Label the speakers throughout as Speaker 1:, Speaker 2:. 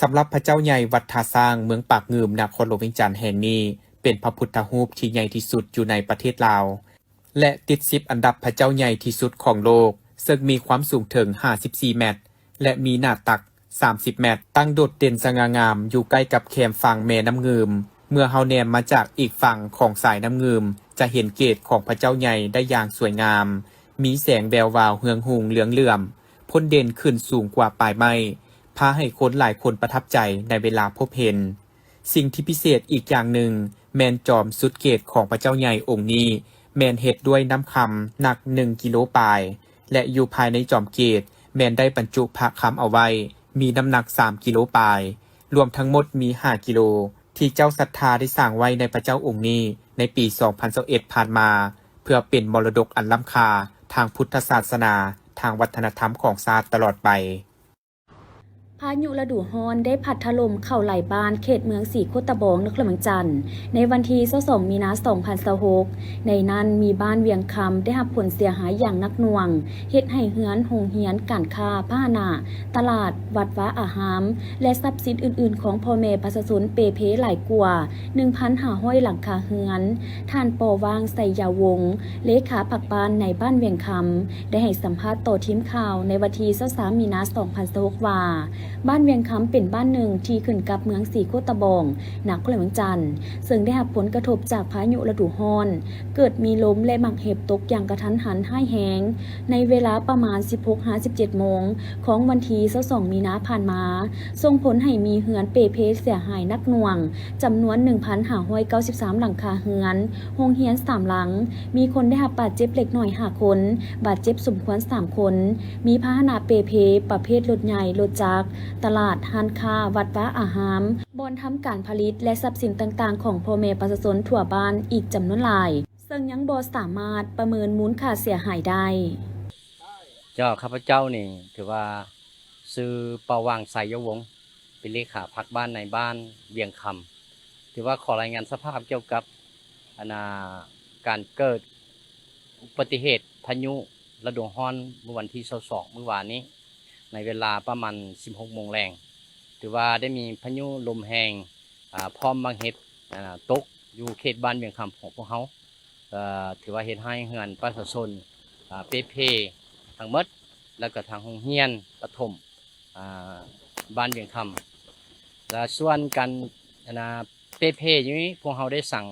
Speaker 1: สำหรับพระเจ้าใหญ่วัดท่าสร้างเมืองปากงืมนครหลวงเวียงจันทน์แห่งนี้เป็นพระพุทธรูปที่ใหญ่ที่สุดอยู่ในประเทศลาวและติด10อันดับพระเจ้าใหญ่ที่สุดของโลกซึ่งมีความสูงถึง54เมตรและมีหน้าตัก30เมตรตั้งโดดเด่นสง่างามอยู่ใกล้กับแคมฝั่งแม่น้ำงืมเมื่อเฮาแนมมาจากอีกฝั่งของสายน้ำงืมจะเห็นเกศของพระเจ้าใหญ่ได้อย่างสวยงามมีแสงแวววาวเฮืองหุงเหลืองเหลื่อมพ่นเด่นขึ้นสูงกว่าปลายไม้พาให้คนหลายคนประทับใจในเวลาพบเห็นสิ่งที่พิเศษอีกอย่างหนึ่งแมนจอมสุดเกศของพระเจ้าใหญ่องค์นี้แมนเฮ็ดด้วยน้ำคำหนัก1กิโลปลายและอยู่ภายในจอมเกศแมนได้บรรจุพระคำเอาไว้มีน้ำหนัก3กิโลปลายรวมทั้งหมดมี5กิโลที่เจ้าศรัทธาได้สร้างไว้ในพระเจ้าองค์นี้ในปี2021ผ่านมาเพื่อเป็นมรดกอันล้ำค่าทางพุทธศาสนาทางวัฒนธรรมของชาติตลอดไป
Speaker 2: พายุฤดูร้อนได้พัดถล่มเข้าหลายบ้านเขตเมืองสีโคตะบองนครเมืองจันทน์ในวันที่22มีนาคม2026ในนั้นมีบ้านเวียงคำได้รับผลเสียหายอย่างหนักหน่วงเฮ็ดให้เฮือนโรงเรียนการค้าพาหนะตลาดวัดวาอาหารและทรัพย์สินอื่นๆของพ่อแม่ประชาชนเปเพหลายกว่า 1,500 หลังคาเฮือนท่านปอวางไสยาวงศ์เลขาปากบ้านในบ้านเวียงคำได้ให้สัมภาษณ์ต่อทีมข่าวในวันที่23มีนาคม2026ว่าบ้านเวียงคำเป็นบ้านหนึ่งที่ขึ้นกับเมืองสีโคตะบองนครเมืองจันทน์ซึ่งได้รับผลกระทบจากพายุฤดูร้อนเกิดมีลมและหมักเห็บตกอย่างกระทันหันห้ายแหงในเวลาประมาณ 16:57 โมงของวันที่22มีนาผ่านมาส่งผลให้มีเฮือนเปเพเสียหายนักหน่วงจำนวน 1,593 หลังคาเฮือนโรงเรียน3หลังมีคนได้รับบาดเจ็บเล็กน้อย5คนบาดเจ็บสมควร3คนมีพาหนะเปเพประเภทรถใหญ่รถจักรตลาดห้านค้าวัดวาอาหารบ่อนทำการผลิตและทรัพย์สินต่างๆของพ่อแม่ประชาชนทั่วบ้านอีกจำนวนหลายซึ่งยังบ่สามารถประเมินมูลค่าเสียหายได้
Speaker 3: เจ้าข้าพเจ้านี่ถือว่าซื้อประวังไสยวงศ์เป็นเลขาพักบ้านในบ้านเวียงคำถือว่าขอรายงานสภาพเกี่ยวกับการเกิดอุบัติเหตุพายุฤดูร้อนเมื่อวันที่22เมื่อวานนี้ในเวลาประมาณ 16 โมงแรงถือว่าได้มีพายุลมแรงพร้อมบางเห็ดตกอยู่เขตบ้านเวียงคำของพวกเขาถือว่าเฮ็ดให้เฮือนประชาชนเปเพทั้งหมดแล้วก็ทางโรงเรียนประถมบ้านเวียงคำและส่วนกันเปเพอย่างนี้พวกเขาได้สั่ง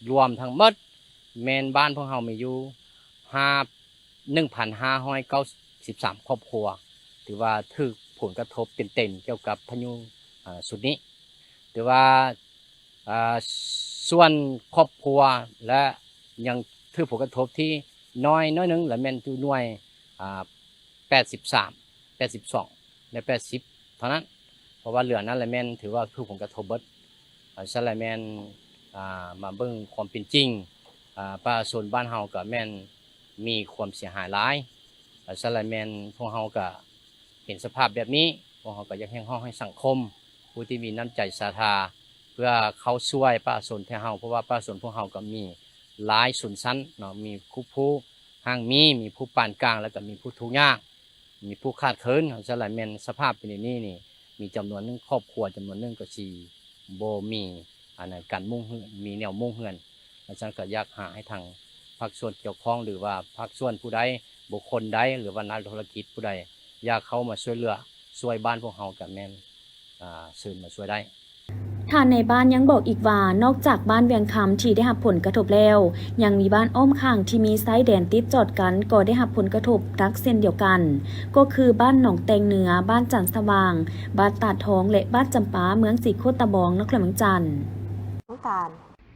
Speaker 3: รวมทั้งหมดแมนบ้านพวกเขามีอยู่1,593 ครอบครัวถือว่าถูกผลกระทบเต็มๆเกี่ยวกับพายุสุดนี้ถือว่าส่วนครอบครัวและยังถูกผลกระทบที่น้อยนึงและแม่นอยู่หน่วย83 82และ80เท่านั้นเพราะว่าเหลือนั้นและแม่นถือว่าถูกผลกระทบเบิดฉะนั้นแม่นมาเบิ่งความเป็นจริงประชาชนบ้านเฮาก็แม่นมีความเสียหายหลายฉะนั้นแม่นพวกเฮาก็เห็นสภาพแบบนี้พวกเขาก็อยากให้สังคมผู้ที่มีน้ำใจศรัทธาเพื่อเขาช่วยประชาชนแท้เฮาเพราะว่าประชาชนพวกเฮาก็มีหลายส่วนชั้นเนาะมีผู้ห่างมีผู้ปานกลางแล้วก็มีผู้ทุกข์ยากมีผู้ขาดเคินฉะนั้นแม่นสภาพเป็นอย่างนี้นี่มีจำนวนนึงครอบครัวจำนวนนึงก็สิบ่มีการมุ่งมีแนวมุ่งเฮือนฉะนั้นก็อยากหาให้ทางภาคส่วนเกี่ยวข้องหรือว่าภาคส่วนผู้ใดบุคคลใดหรือว่านักธุรกิจผู้ใดอยากเข้ามาช่วยเหลือช่วยบ้านพวกเฮากับแม่นซื้อมาช่วยได้
Speaker 2: ท่านในบ้านยังบอกอีกว่านอกจากบ้านเวียงคำที่ได้รับผลกระทบแล้วยังมีบ้านอ้อมข้างที่มีไซด์แดนติดจอดกันก็ได้รับผลกระทบรักเส้นเดียวกันก็คือบ้านหนองแตงเหนือบ้านจันทร์สว่างบ้านตาดทองและบ้านจำปาเมืองสีโคตะบองนครเมืองจันทน์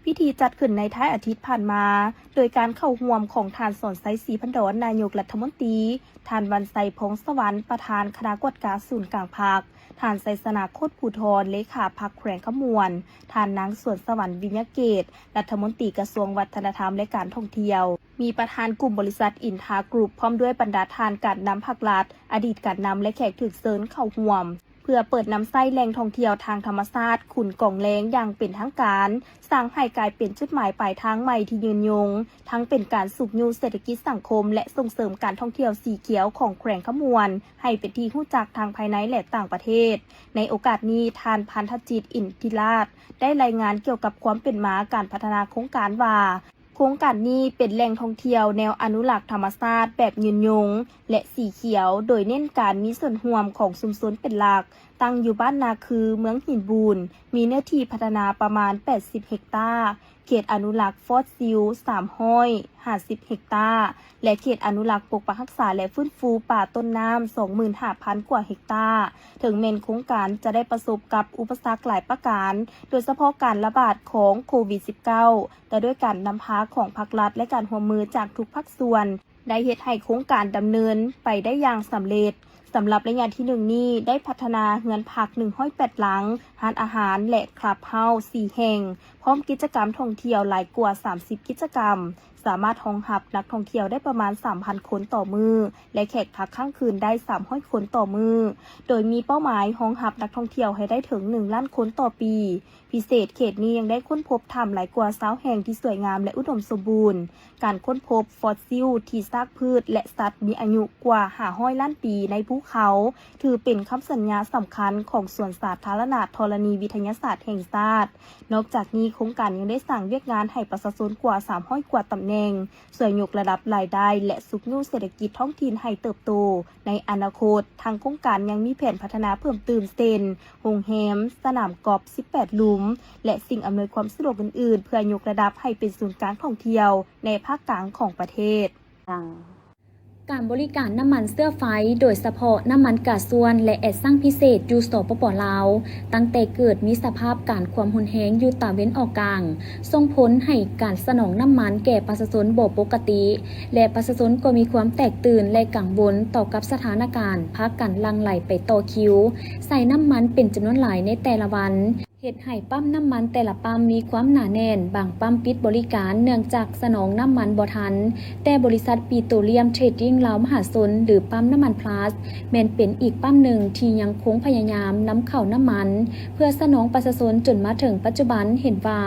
Speaker 4: พิธีจัดขึ้นในท้ายอาทิตย์ผ่านมาโดยการเข้าร่วมของท่านสอนไซศรีพันดรนายกรัฐมนตรีท่านวันไซพงษ์สวรรค์ประธานคณะกรรมการศูนย์กลางพรรคท่านไซสนาโคตรภูธรเลขาพรรคแขวงขมวนท่านนางสวนสวรรค์วิญญาเกตรัฐมนตรีกระทรวงวัฒนธรรมและการท่องเที่ยวมีประธานกลุ่มบริษัทอินทากรุ๊ปพร้อมด้วยบรรดาทานการนำภาครัฐอดีตการนำและแขกถึกเซินเข้าร่วม เพื่อเปิดน้ำไส้แหล่งท่องเที่ยวทางธรรมชาติขุนกองแรงอย่างเป็นทางการสร้างให้กลายเป็นจุดหมายปลายทางใหม่ที่ยืนยงทั้งเป็นการสูบยูเศรษฐกิจสังคมและส่งเสริมการท่องเที่ยวสีเขียวของแขวงขมวนให้เป็นที่รู้จักทางภายในและต่างประเทศในโอกาสนี้ทานพันธจิตอินทิราชได้รายงานเกี่ยวกับความเป็นมาการพัฒนาโครงการว่าโครงการนี้เป็นแหล่งท่องเที่ยวแนวอนุรักษ์ธรรมชาติแบบยืนยงและสีเขียวโดยเน้นการมีส่วนร่วมของชุมชนเป็นหลักตั้งอยู่บ้านนาคือเมืองหินบูนมีเนื้อที่พัฒนาประมาณ80เฮกตาร์เขตอนุรักษ์ฟอสซิล350เฮกตาร์และเขตอนุรักษ์ปกปักรักษาและฟื้นฟูป่าต้นน้ำ 25,000 กว่าเฮกตาร์ถึงแม้โครงการจะได้ประสบกับอุปสรรคหลายประการโดยเฉพาะการระบาดของโควิด -19 แต่ด้วยการนำพาของภาครัฐและการร่วมมือจากทุกภาคส่วนได้เฮ็ดให้โครงการดำเนินไปได้อย่างสำเร็จสำหรับระยะที่1นี้ได้พัฒนาเฮือนพัก108หลังร้านอาหารและคลับเฮาส์4แห่งพร้อมกิจกรรมท่องเที่ยวหลายกว่า30กิจกรรมสามารถรองรับนักท่องเที่ยวได้ประมาณ 3,000 คนต่อมือและแขกพักค้างคืนได้300คนต่อมือโดยมีเป้าหมายรองรับนักท่องเที่ยวให้ได้ถึง1ล้านคนต่อปีพิเศษเขตนี้ยังได้ค้นพบถ้ำหลายกว่า20แห่งที่สวยงามและอุดมสมบูรณ์การค้นพบฟอสซิลที่ซากพืชและสัตว์มีอายุกว่า500ล้านปีในภูเขาถือเป็นคำสัญญาสำคัญของสวนสาธารณะธรณีวิทยาศาสตร์แห่งชาตินอกจากนี้โครงการยังได้สร้างเวียกงานให้ประชาชนกว่า300กว่าตำแหน่งช่วยยกระดับรายได้และสุขยูเศรษฐกิจท้องถิ่นให้เติบโตในอนาคตทางโครงการยังมีแผนพัฒนาเพิ่มเติมเช่นโรงแรมสนามกอล์ฟ18หลุมและสิ่งอำนวยความสะดวกอื่นๆเพื่อยกระดับให้เป็นศูนย์กลางท่องเที่ยวในภาคกลางของประเทศ
Speaker 2: การบริการน้ำมันเสื้อไฟโดยเฉพาะน้ำมันก๊าซส่วนและแอดซังพิเศษอยู่สปป.ลาวตั้งแต่เกิดมีสภาพการความหุนแฮงอยู่ตะเว้นออกกลางส่งผลให้การสนองน้ำมันแก่ประชาชนบ่ปกติและประชาชนก็มีความแตกตื่นและกังวลต่อกับสถานการณ์พากันลังไหลไปต่อคิวใส่น้ำมันเป็นจำนวนหลายในแต่ละวันเฮ็ดให้ปั๊มน้ำมันแต่ละปั๊มมีความหนาแน่นบางปั๊มปิดบริการเนื่องจากสนองน้ำมันบ่ทันแต่บริษัทปิโตรเลียมเทรดดิ้งลาวมหาชนหรือปั๊มน้ำมันพลัสแม้นเป็นอีกปั๊มหนึ่งที่ยังคงพยายามนำเข้าน้ำมันเพื่อสนองประชาชนจนมาถึงปัจจุบันเห็นว่า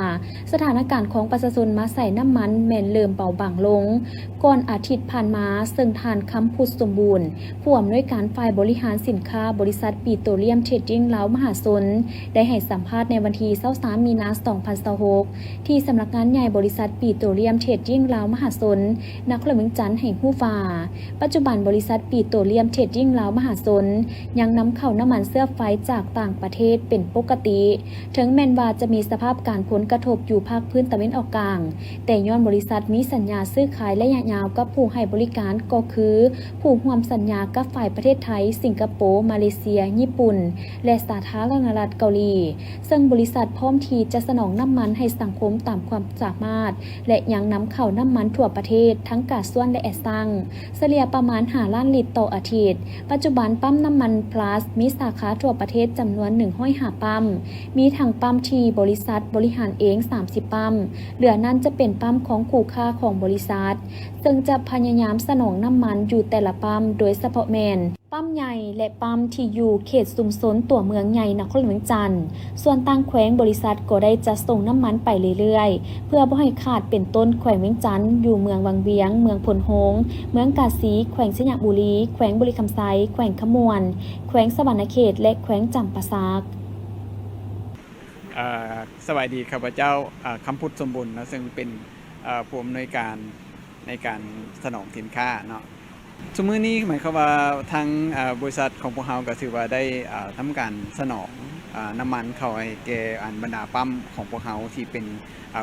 Speaker 2: สถานการณ์ของประชาชนมาใส่น้ำมันแม้นเริ่มเบาบางลงก่อนอาทิตย์ผ่านมาซึ่งทานคำพูดสมบูรณ์ผู้อำนวยการฝ่ายบริหารสินค้าบริษัทปิโตรเลียมเทรดดิ้งลาวมหาชนได้ให้สัมภาษณ์ในวันที่23มีนาคม2026ที่สำนักงานใหญ่บริษัทปิโตรเลียมเทรดดิ้งลาวมหาชนนครหลวงเวียงจันทน์ให้ฮู้ว่าปัจจุบันบริษัทปิโตรเลียมเทรดดิ้งลาวมหาชนยังนำเข้าน้ำมันเสื้อไฟจากต่างประเทศเป็นปกติถึงแม้นว่าจะมีสภาพการผลกระทบอยู่ภาคพื้นตะวันออกกลางแต่ย้อนบริษัทมีสัญญาซื้อขายระยะยาวกับผู้ให้บริการก็คือผู้ร่วมสัญญากับฝ่ายประเทศไทยสิงคโปร์มาเลเซียญี่ปุ่นและสาธารณรัฐเกาหลีซึ่งบริษัทพร้อมที่จะสนองน้ำมันให้สังคมตามความสามารถและยังนำเข้าน้ำมันทั่วประเทศทั้งก๊าซส่วนและแอดซังเฉลี่ยประมาณ5ล้านลิตรต่ออาทิตย์ปัจจุบันปั๊มน้ำมันพลัสมีสาขาทั่วประเทศจำนวน105ปั๊มมีทั้งปั๊มที่บริษัทบริหารเอง30ปั๊มเหลือนั้นจะเป็นปั๊มของคู่ค้าของบริษัทซึ่งจะพยายามสนองน้ำมันอยู่แต่ละปั๊มโดยเฉพาะแมนปั๊มใหญ่และปั๊มที่อยู่เขตชุมชนตัวเมืองใหญ่นครหลวงเวียงจันทน์ส่วนต่างแขวงบริษัทก็ได้จะส่งน้ำมันไปเรื่อยๆเพื่อบ่ให้ขาดเป็นต้นแขวงเวียงจันทน์อยู่เมืองวังเวียงเมืองพลโฮงเมืองกาสีแขวงสยามบุรีแขวงบุรีคำไซแขวงขมวนแขวงสวรรณเขตและแขวงจำปาสัก
Speaker 1: สวัสดีข้าพเจ้าคำพุทธสมบูรณ์นะซึ่งเป็นผู้อำนวยการในการสนองสินค้าเนาะสมมือนี้หมายความว่าทางบริษัทของพวกเราก็ถือว่าได้ทำการสนองน้ำมันเข้าให้แก่บรรดาปั๊มของพวกเราที่เป็น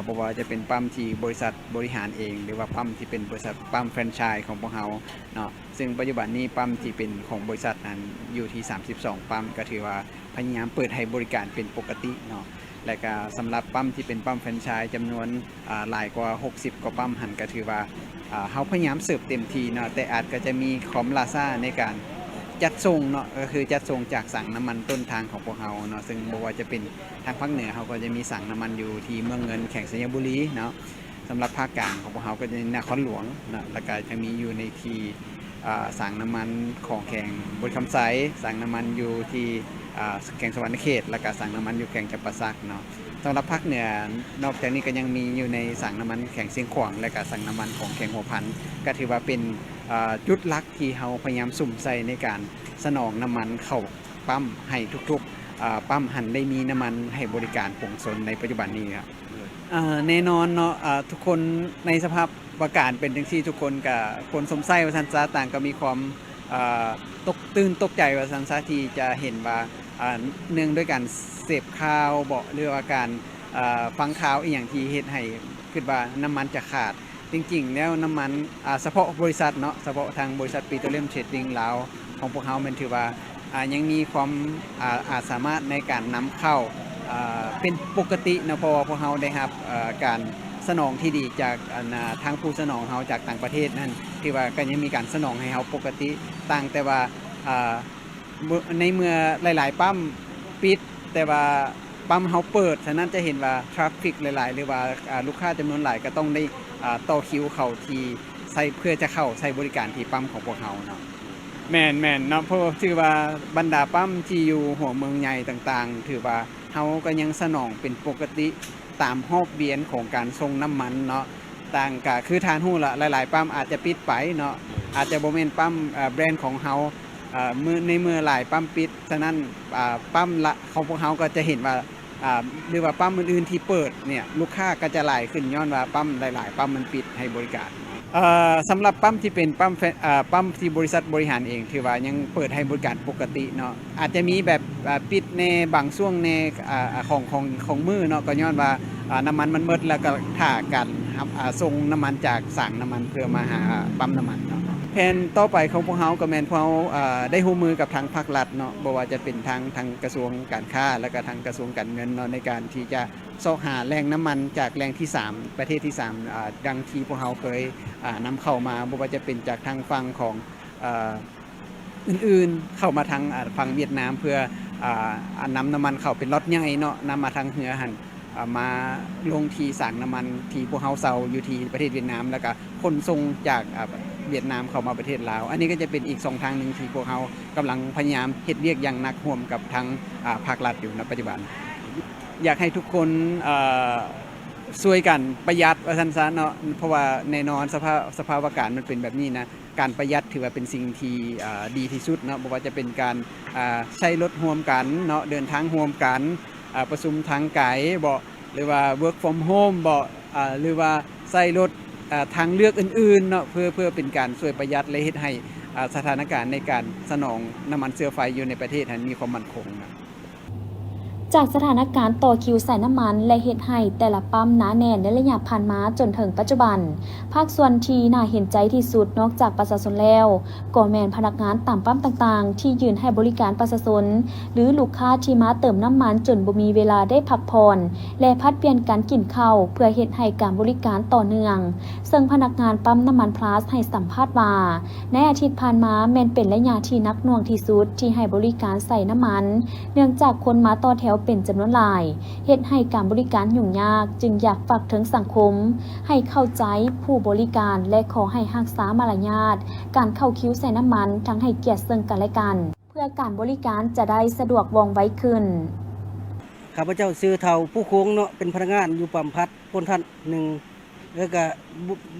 Speaker 1: บ่ว่าจะเป็นปั๊มที่บริษัทบริหารเองหรือว่าปั๊มที่เป็นบริษัทปั๊มแฟรนไชส์ของพวกเราเนาะซึ่งปัจจุบันนี้ปั๊มที่เป็นของบริษัทนั้นอยู่ที่32ปั๊มก็ถือว่าพยายามเปิดให้บริการเป็นปกติเนาะและก็สำหรับปั๊มที่เป็นปั๊มแฟรนไชส์จำนวนหลายกว่า60กว่าปั๊มหันก็ถือว่าเขาพยายามเสิร์ฟเต็มที่เนาะแต่อาจก็จะมีคอมลาซ่าในการจัดส่งเนาะก็คือจัดส่งจากสั่งน้ำมันต้นทางของพวกเราเนาะซึ่งบอกว่าจะเป็นทางภาคเหนือเขาก็จะมีสั่งน้ำมันอยู่ที่เมืองเงินแข่งสยามบุรีเนาะสำหรับภาคกลางของพวกเราก็จะนครหลวงเนาะแล้วก็จะมีอยู่ในที่
Speaker 5: สั่งน้ำมันของแข่งบนคำไซสั่งน้ำมันอยู่ที่แข่งสวรรณเขตและก็สั่งน้ำมันอยู่แข่งจำปาสักเนาะสำหรับภาคเหนือนอกจากนี้ก็ยังมีอยู่ในสั่งน้ำมันแข่งเสียงขวางและก็สั่งน้ำมันของแข่งหัวพันก็ถือว่าเป็นจุดหลักที่เราพยายามสุ่มใส่ในการสนองน้ำมันเข้าปั๊มให้ทุกๆปั๊มหันได้มีน้ำมันให้บริการผงสนในปัจจุบันนี้ครับแน่นอนเนาะทุกคนในสภาพประกาศเป็นจังซี่ทุกคนกับคนสมไส้ว่าสันซาต่างก็มีความตกตื่นตกใจว่าสันซาที่จะเห็นว่าเนื่องด้วยการเสพข่าวบอกหรือว่าการฟังข่าวอีกอย่างที่เฮ็ดให้คิดว่าน้ำมันจะขาดจริงๆแล้วน้ำมันเฉพาะบริษัทเนาะเฉพาะทางบริษัทปิโตรเลียมเทรดดิ้งลาวของพวกเขามันถือว่ายังมีความสามารถในการนำเข้าเป็นปกตินะเพราะว่าพวกเขาได้รับการสนองที่ดีจากทางผู้สนองเขาจากต่างประเทศนั่นที่ว่าก็ยังมีการสนองให้เขาปกติต่างแต่ว่าในเมื่อหลายๆปั๊มปิดแต่ว่าปั๊มเขาเปิดฉะนั้นจะเห็นว่าทราฟฟิกหลายๆหรือว่าลูกค้าจำนวนหลายก็ต้องได้ต่อคิวเข้าที่ใส่เพื่อจะเข้าใช้บริการที่ปั๊มของพวกเขาเนาะแม่นเนาะเพราะถือว่าบรรดาปั๊มที่อยู่หัวเมืองใหญ่ต่างๆถือว่าเขาก็ยังสนองเป็นปกติตามรอบเวียนของการส่งน้ำมันเนาะต่างก็คือทานหู้ละหลายๆปั๊มอาจจะปิดไปเนาะอาจจะบ่แม่นปั๊มแบรนด์ของเฮาในเมื่อหลายปั๊มปิดฉะนั้นปั๊มละของพวกเฮาก็จะเห็นว่าหรือว่าปั๊มอื่นๆที่เปิดเนี่ยลูกค้าก็จะหลายขึ้นย้อนว่าปั๊มหลายๆปั๊มมันปิดให้บริการสำหรับปั๊มที่เป็นปั๊มที่บริษัทบริหารเองถือว่ายังเปิดให้บริการปกติเนาะอาจจะมีแบบปิดในบางช่วงในของมือเนาะก็ย้อนว่าน้ำมันมันหมดแล้วก็ท่ากันส่งน้ำมันจากสั่งน้ำมันเพื่อมาหาปั๊มน้ำมันเนาะแผนต่อไปของพวกเราก็แม่นพวกเราได้ร่วมมือกับทางภาครัฐเนาะบ่ว่าจะเป็นทางกระทรวงการค้าแล้วก็ทางกระทรวงการเงินเนาะในการที่จะเสาะหาแหล่งน้ำมันจากแหล่งที่3ประเทศที่3ดังที่พวกเราเคยนำเข้ามาบ่ว่าจะเป็นจากทางฝั่งของอื่นๆเข้ามาทางฝั่งเวียดนามเพื่อนำน้ำมันเข้าเป็นล็อตใหญ่เนาะนำมาทางเรือหันมาลงที่สั่งน้ำมันที่พวกเราเซาอยู่ที่ประเทศเวียดนามแล้วก็ขนส่งจากเวียดนามเข้ามาประเทศลาวอันนี้ก็จะเป็นอีก2ทางนึงที่พวกเรากำลังพยายามเฮ็ดเวียกอย่างหนักร่วมกับทางภาครัฐอยู่ในปัจจุบันอยากให้ทุกคนช่วยกันประหยัดว่าซั่นซะเนาะเพราะว่าแน่นอนสภาวะอากาศมันเป็นแบบนี้นะการประหยัดถือว่าเป็นสิ่งที่ดีที่สุดเนาะบ่ว่าจะเป็นการใช้รถร่วมกันเนาะเดินทางร่วมกันประชุมทางไกลบ่หรือว่า work from home บ่หรือว่าใช้รถทางเลือกอื่นๆเนาะเพื่อเป็นการช่วยประหยัดและเฮ็ดให้สถานการณ์ในการสนองน้ำมันเชื้อไฟอยู่ในประเทศมีความมั่นคงนะ
Speaker 2: จากสถานการณ์ต่อคิวใส่น้ำมันและเฮ็ดให้แต่ละปั๊มหนาแน่นในระยะผ่านมาจนถึงปัจจุบันภาคส่วนที่น่าเห็นใจที่สุดนอกจากประชาชนแล้วก็แม่นพนักงานตามปั๊มต่างๆที่ยืนให้บริการประชาชนหรือลูกค้าที่มาเติมน้ำมันจนบ่มีเวลาได้พักผ่อนและพัดเปลี่ยนการกินข้าวเพื่อเฮ็ดให้การบริการต่อเนื่องซึ่งพนักงานปั๊มน้ำมันพลัสให้สัมภาษณ์ว่าในอาทิตย์ผ่านมาแม่นเป็นระยะที่หนักหน่วงที่สุดที่ให้บริการใส่น้ำมันเนื่องจากคนมาต่อแถวเป็นจำนวนหลายเฮ็ดให้การบริการยุ่งยากจึงอยากฝากถึงสังคมให้เข้าใจผู้บริการและขอให้รักษามารยาทการเข้าคิวใส่น้ำมันทั้งให้เกียรติซึ่งกันและกันเพื่อการบริการจะได้สะดวกว่องไวขึ้น
Speaker 6: ข้าพเจ้าซื้อเท่าผู้โค้งเนาะเป็นพนักงานอยู่ปั๊มพัดพ้นท่านหนึ่งแล้วก็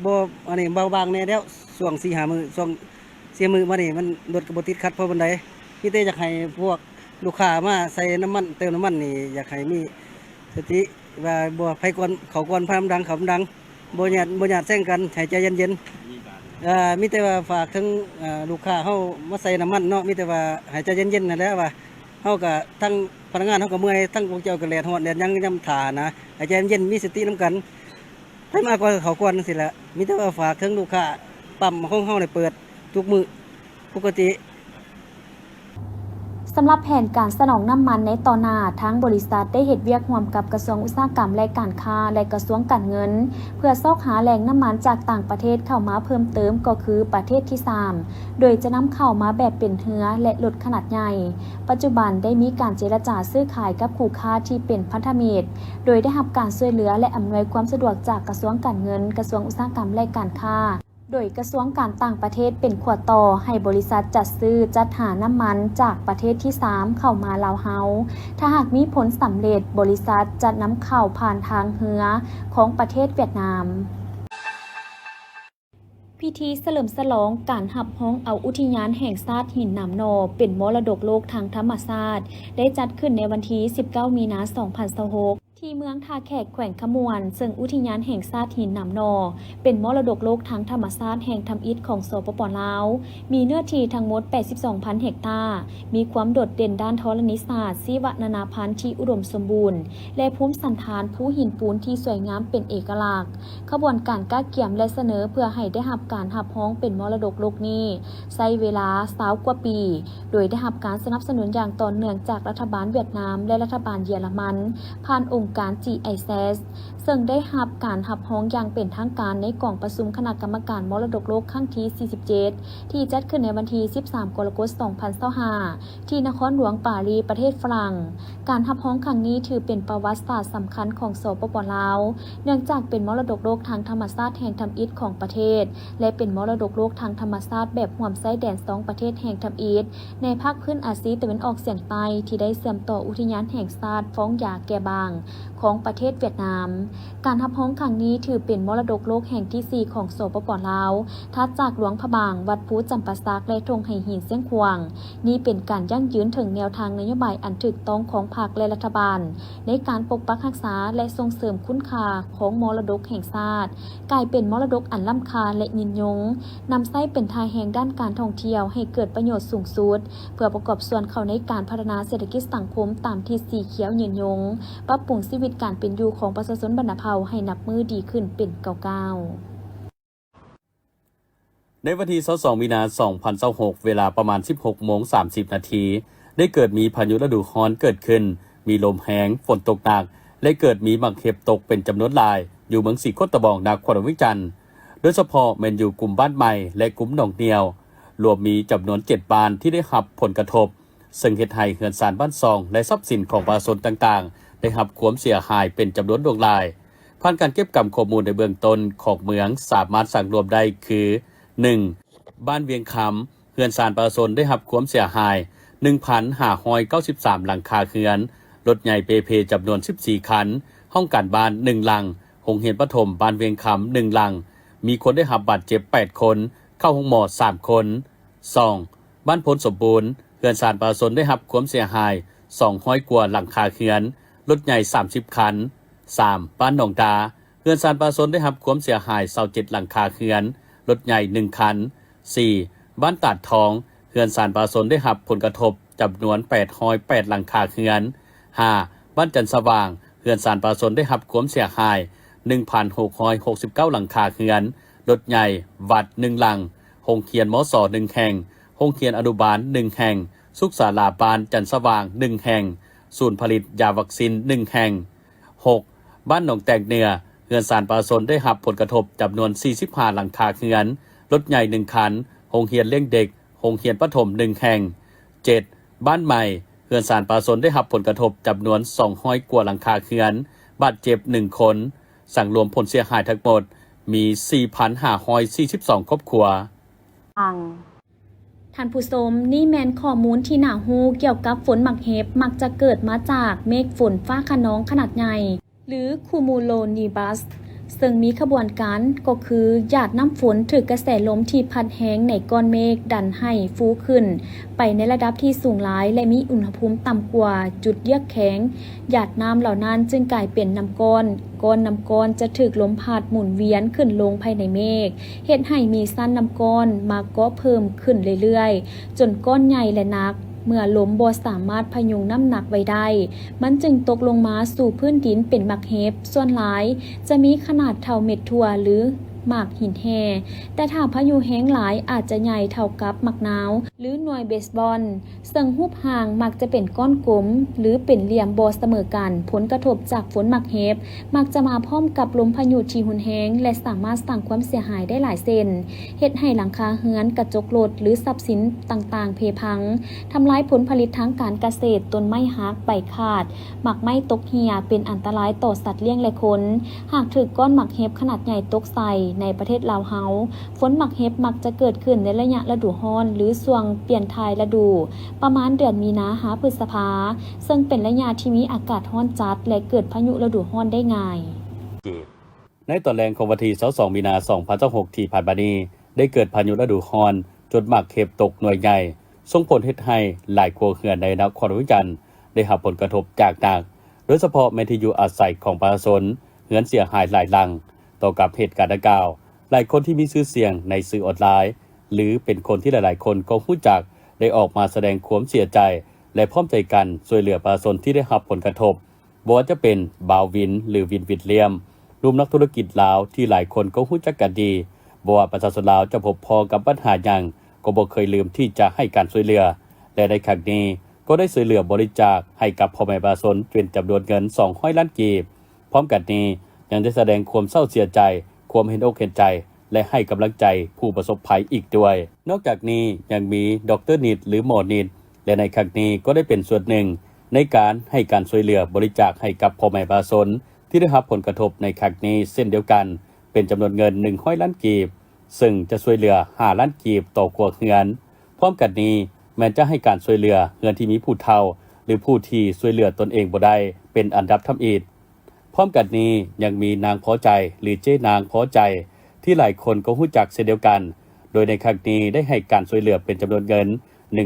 Speaker 6: บ่อันนี้เบาบางแน่แล้วช่วง4-5 มื้อช่วง4 มื้อมานี่มันรถก็บ่ติดขัดเพราะบันไดพี่เต้อยากให้พวกลูกค้ามาใส่น้ำมันเติมน้ำมันนี่อยากให้มีสติว่าบ่ไผก่อนเขาก่อนพามดังเขาดังบ่ญาติแซงกันให้ใจเย็นๆมีแต่ว่าฝากถึงลูกค้าเฮามาใส่น้ำมันเนาะมีแต่ว่าให้ใจเย็นๆนั่นแหละว่าเฮาก็ทั้งพนักงานเฮาก็เมื่อยทั้งพวกเจ้าก็แลฮอดแดดยังย่ำท่านะให้ใจเย็นมีสตินำกันให้มากกว่าเขาก่อนจังซี่แหละมีแต่ว่าฝากถึงลูกค้าปั๊มของเฮาได้เปิดทุกมื้อปกติ
Speaker 2: สำหรับแผนการสนองน้ำมันในต่อหน้าทั้งบริษัทได้เฮ็ดเวียกร่วมกับกระทรวงอุตสาหกรรมและการค้าและกระทรวงการเงินเพื่อซอกหาแหล่งน้ำมันจากต่างประเทศเข้ามาเพิ่มเติมก็คือประเทศที่3โดยจะนำเข้ามาแบบเป็นเรือและรถขนาดใหญ่ปัจจุบันได้มีการเจรจาซื้อขายกับคู่ค้าที่เป็นพันธมิตรโดยได้รับการช่วยเหลือและอำนวยความสะดวกจากกระทรวงการเงินกระทรวงอุตสาหกรรมและการค้า โดยกระทรวงการต่างประเทศเป็นขวดต่อให้บริษัทจัดซื้อจัดหาน้ำมันจากประเทศที่ 3 เข้ามาลาวเฮาถ้าหากมีผลสำเร็จบริษัทจะนำเข้าผ่านทางเรือของประเทศเวียดนามพิธีเฉลิมฉลองการหับฮ้องเอาอุทยานแห่งชาติหินน้ำนอเป็นมรดกโลกทางธรรมชาติได้จัดขึ้นในวันที่ 19 มีนาคม 2026ที่เมืองท่าแขกแขวงขมวนซึ่งอุทยานแห่งชาติหินน้ำนอเป็นมรดกโลกทางธรรมชาติแห่งทำอิฐของสปป.ลาวมีเนื้อที่ทั้งหมด 82,000 เฮกตาร์มีความโดดเด่นด้านธรณีศาสตร์ชีวนานาพันธุ์ที่อุดมสมบูรณ์และภูมิสันฐานภูหินปูนที่สวยงามเป็นเอกลักษณ์ขบวนการก้าเกี่ยมและเสนอเพื่อให้ได้รับการรับรองเป็นมรดกโลกนี้ใช้เวลา20 กว่าปีโดยได้รับการสนับสนุนอย่างต่อเนื่องจากรัฐบาลเวียดนามและรัฐบาลเยอรมันผ่านองค์การ GIZ ซึ่งได้รับการรับรองอย่างเป็นทางการในกล่องประชุมคณะกรรมการมรดกโลกครั้งที่ 47 ที่จัดขึ้นในวันที่ 13 กรกฎาคม 2025 ที่นครหลวงปารีสประเทศฝรั่งการรับรองครั้งนี้ถือเป็นประวัติศาสตร์สำคัญของสปป.ลาวเนื่องจากเป็นมรดกโลกทางธรรมชาติแห่งทำอิฐของประเทศและเป็นมรดกโลกทางธรรมชาติแบบร่วมไส้แดน2ประเทศแห่งทำอิฐในภาคพื้นอาซีตะวันออกเฉียงใต้ที่ได้เชื่อมต่ออุทยานแห่งชาติฟ้องหยาแก่บางของประเทศเวียดนามการรับรองครั้งนี้ถือเป็นมรดกโลกแห่งที่ 4 ของสปป.ลาวถัดจากหลวงพระบางวัดภูจำปาสักและธงไหหินเสียงขวางนี่เป็นการยั่งยืนถึงแนวทางนโยบายอันถูกต้องของพรรคและรัฐบาลในการปกปักรักษาและส่งเสริมคุณค่าของมรดกแห่งชาติกลายเป็นมรดกอันล้ำค่าและยินยงนำไส้เป็นทายแห่งด้านการท่องเที่ยวให้เกิดประโยชน์สูงสุดเพื่อประกอบส่วนเข้าในการพัฒนาเศรษฐกิจสังคมตามที่สีเขียวยืนยงปรับปรุงชีวิตการเป็นอยู่ของประชาชนบรรณเผ่าให้นับมือดีขึ้นเป็นก้าว
Speaker 7: ในวันที่22 มีนาคม 2026 เวลาประมาณ 16:30 นาทีได้เกิดมีพายุฤดูร้อนเกิดขึ้นมีลมแห้งฝนตกหนักและเกิดมีหมักเห็บตกเป็นจำนวนหลายอยู่เมืองสีโคตะบองนครหลวงวิจันทร์โดยเฉพาะแม่นอยู่กลุ่มบ้านใหม่และกลุ่มหนองเนียวรวมมีจำนวน7บ้านที่ได้รับผลกระทบซึ่งเฮ็ดให้เฮือนศาลบ้านซองและทรัพย์สินของประชาชนต่างๆได้รับความเสียหายเป็นจำนวนหลายผ่านการเก็บกำข้อมูลในเบื้องต้นของเมืองสามารถสั่งรวมได้คือ 1. บ้านเวียงคำเฮือนศาลประชาชนได้รับความเสียหาย 1,593 หลังคาเรือนรถใหญ่เปเพจำนวน 14 คันห้องการบ้าน1หลังโรงเรียนประถมบ้านเวียงคำ1หลังมีคนได้รับบาดเจ็บ8คนเข้าห้องหมอ3คน 2. บ้านพลสมบูรณ์เฮือนศาลประชาชนได้รับความเสียหาย200 กว่าหลังคาเรือนรถใหญ่30คัน 3. บ้านหนองดาเฮือนศาลประชาชนได้รับความเสียหาย27หลังคาเรือนรถใหญ่1คัน 4. บ้านตาดทองเฮือนศาลประชาชนได้รับผลกระทบจำนวน808หลังคาเรือน 5. บ้านจันทร์สว่างเฮือนศาลประชาชนได้รับความเสียหาย 1,669 หลังคาเรือนรถใหญ่วัด1หลังโรงเรียนมส1แห่งโรงเรียนอนุบาล1แห่งสุขศาลาบ้านจันทร์สว่าง1แห่งศูนย์ผลิตยาวัคซีน1แห่ง 6. บ้านหนองแตกเหนือเฮือนศาลประชาชนได้รับผลกระทบจำนวน45หลังคาเรือนรถใหญ่1คันโรงเรียนเลี้ยงเด็กโรงเรียนประถม1แห่ง 7. บ้านใหม่เฮือนศาลประชาชนได้รับผลกระทบจำนวน200 กว่าหลังคาเรือนบาดเจ็บ1คนสั่งรวมผลเสียหายทั้งหมดมี 4,542 ครอบครัว
Speaker 2: ท่านผู้ชมนี่แมนข้อมูลที่น่าฮู้เกี่ยวกับฝนหมักเห็บมักจะเกิดมาจากเมฆฝนฟ้าคะนองขนาดใหญ่หรือคูมูโลนีบัสซึ่งมีขบวนการก็คือหยาดน้ำฝนถูกกระแสลมที่พัดแห้งในก้อนเมฆดันให้ฟูขึ้นไปในระดับที่สูงหลายและมีอุณหภูมิต่ำกว่าจุดเยือกแข็งหยาดน้ำเหล่านั้นจึงกลายเป็นน้ำก้อนน้ำก้อนจะถูกลมพัดหมุนเวียนขึ้นลงภายในเมฆเฮ็ดให้มีสั้นน้ำก้อนมาก็เพิ่มขึ้นเรื่อยๆจนก้อนใหญ่และหนักเมื่อลมบ่สามารถพยุงน้ำหนักไว้ได้มันจึงตกลงมาสู่พื้นดินเป็นหมักเห็บส่วนหลายจะมีขนาดเท่าเม็ดถั่วหรือหมากหินแห่แต่ถ้าพายุแห้งหลายอาจจะใหญ่เท่ากับหมักนาวหรือหน่วยเบสบอลซึ่งรูปห่างมักจะเป็นก้อนกลมหรือเป็นเหลี่ยมบ่เสมอกันผลกระทบจากฝนหมักเห็บมักจะมาพร้อมกับลมพายุที่หุนแห้งและสามารถสร้างความเสียหายได้หลายเซนเฮ็ดให้หลังคาเรือนกระจกรถหรือทรัพย์สินต่างๆเพพังทำลายผลผลิตทางการเกษตรต้นไม้หักใบขาดหมักไม้ตกเหี่ยเป็นอันตรายต่อสัตว์เลี้ยงและคนหากถูกก้อนหมักเห็บขนาดใหญ่ตกใส่ ในประเทศลาวเฮาฝนหมักเห็บมักจะเกิดขึ้นในระยะฤดูร้อนหรือช่วงเปลี่ยนถ่ายฤดูประมาณเดือนมีนาหาพฤษภาซึ่งเป็นระยะที่มีอากาศร้อนจัดและเกิดพายุฤดูร้อนได้ง่าย
Speaker 7: ในตอนแรงของวันที่22มีนาคม2026ที่ผ่านมานี้ได้เกิดพายุฤดูร้อนจนหมักเห็บตกหน่วยใหญ่ส่งผลเฮ็ดให้หลายครัวเรือนในนครหลวงวิจันทร์ได้รับผลกระทบจากหนักโดยเฉพาะแม้ที่อยู่อาศัยของประชาชนเรือนเสียหายหลายหลังต่อกับเหตุการณ์ดังกล่าวหลายคนที่มีชื่อเสียงในสื่อออนไลน์หรือเป็นคนที่หลายๆคนก็รู้จักได้ออกมาแสดงความเสียใจและพร้อมใจกันช่วยเหลือประชาชนที่ได้รับผลกระทบบ่ว่าจะเป็นบาววินหรือวินวิลเลียมรวมนักธุรกิจลาวที่หลายคนก็รู้จักกันดีบ่ว่าประชาชนลาวจะพบพอกับปัญหาหยังก็บ่เคยลืมที่จะให้การช่วยเหลือและในครั้งนี้ก็ได้ช่วยเหลือบริจาคให้กับพ่อแม่ประชาชนเป็นจำนวนเงิน200ล้านกีบพร้อมกันนี้ยังได้แสดงความเศร้าเสียใจความเห็นอกเห็นใจและให้กำลังใจผู้ประสบภัยอีกด้วยนอกจากนี้ยังมีดร.นิดหรือหมอนิดและในครั้งนี้ก็ได้เป็นส่วนหนึ่งในการให้การช่วยเหลือบริจาคให้กับพ่อแม่ประชาชนที่ได้รับผลกระทบในครั้งนี้เช่นเดียวกันเป็นจำนวนเงิน100ล้านกีบซึ่งจะช่วยเหลือ5ล้านกีบต่อครัวเรือนพร้อมกันนี้แม้จะให้การช่วยเหลือเรือนที่มีผู้เฒ่าหรือผู้ที่ช่วยเหลือตนเองบ่ได้เป็นอันดับทำอิฐพร้อมกันนี้ยังมีนางพอใจหรือเจ้นางพอใจที่หลายคนก็รู้จักเช่นเดียวกันโดยในครั้งนี้ได้ให้การช่วยเหลือเป็นจำนวนเงิน